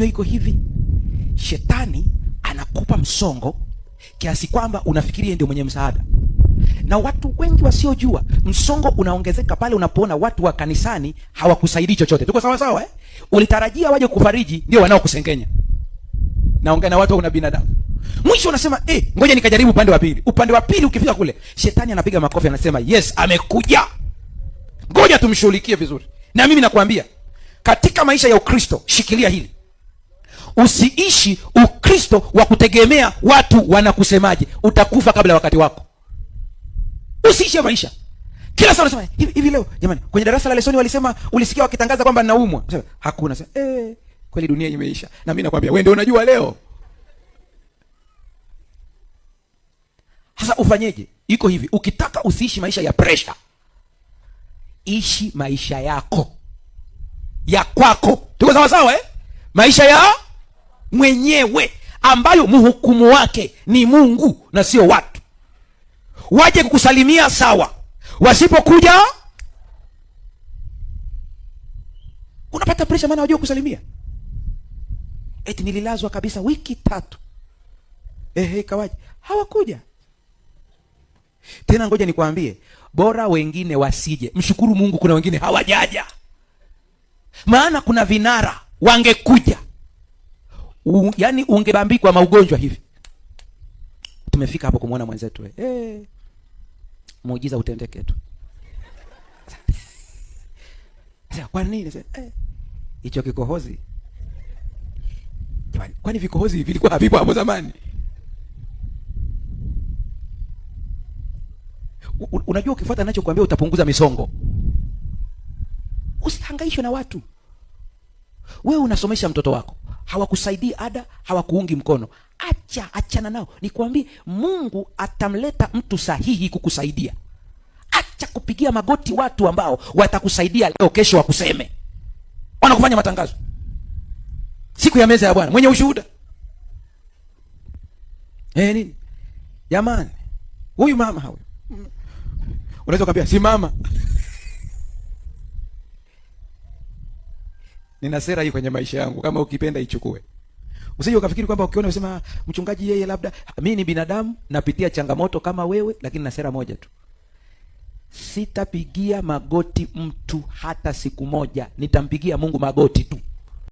Unajua iko hivi, shetani anakupa msongo kiasi kwamba unafikiria ndio mwenye msaada. Na watu wengi wasiojua, msongo unaongezeka pale unapoona watu wa kanisani hawakusaidii chochote. Tuko sawa sawa Ulitarajia waje kufariji, ndio wanaokusengenya. Naongea na watu wa binadamu. Mwisho unasema ngoja nikajaribu upande wa pili. Upande wa pili ukifika kule, shetani anapiga makofi anasema, "Yes, amekuja. Ngoja tumshughulikie vizuri." Na mimi nakwambia, katika maisha ya Ukristo, shikilia hili. Usiishi Ukristo wa kutegemea watu wanakusemaje. Utakufa kabla wakati wako. Usiishi maisha kila saa unasema hivi leo jamani, kwenye darasa la lesoni walisema, ulisikia wakitangaza kwamba ninaumwa. Hakuna. Kweli dunia imeisha. Na mimi nakwambia, wewe ndio unajua leo. Sasa ufanyeje? Iko hivi, ukitaka usiishi maisha ya pressure, ishi maisha yako ya kwako. Tuko sawa sawa Maisha ya mwenyewe ambayo mhukumu wake ni Mungu na sio watu. Waje kukusalimia sawa, wasipokuja unapata pressure, maana wajua kusalimia. Eti nililazwa kabisa wiki 3. Kawaje? Hawakuja. Tena ngoja nikwambie, bora wengine wasije. Mshukuru Mungu kuna wengine hawajaja. Maana kuna vinara wangekuja. Yaani ungebambikwa maugonjwa hivi. Tumefika hapo kumwona mwenzetu muujiza utendeke tu. Sasa kwa nini? Hicho kikohozi. Kwani vikohozi vilikuwa havipo hapo zamani? Unajua ukifuata ninachokuambia utapunguza misongo. Usihangaishwe na watu. Wewe unasomesha mtoto wako, hawakusaidii ada, hawakuungi mkono. Achana nao. Nikwambie, Mungu atamleta mtu sahihi kukusaidia. Acha kupigia magoti watu ambao watakusaidia leo kesho wakuseme. Wanakufanya matangazo siku ya meza ya Bwana, mwenye ushuhuda. Nini? Jamani, huyu mama huyu. Unaweza kumwambia si mama. Nina sera hii kwenye maisha yangu, kama ukipenda ichukue. Usije ukafikiri kwamba ukiona unasema mchungaji yeye labda, mimi ni binadamu napitia changamoto kama wewe, lakini na sera moja tu. Sitapigia magoti mtu hata siku moja, nitampigia Mungu magoti tu.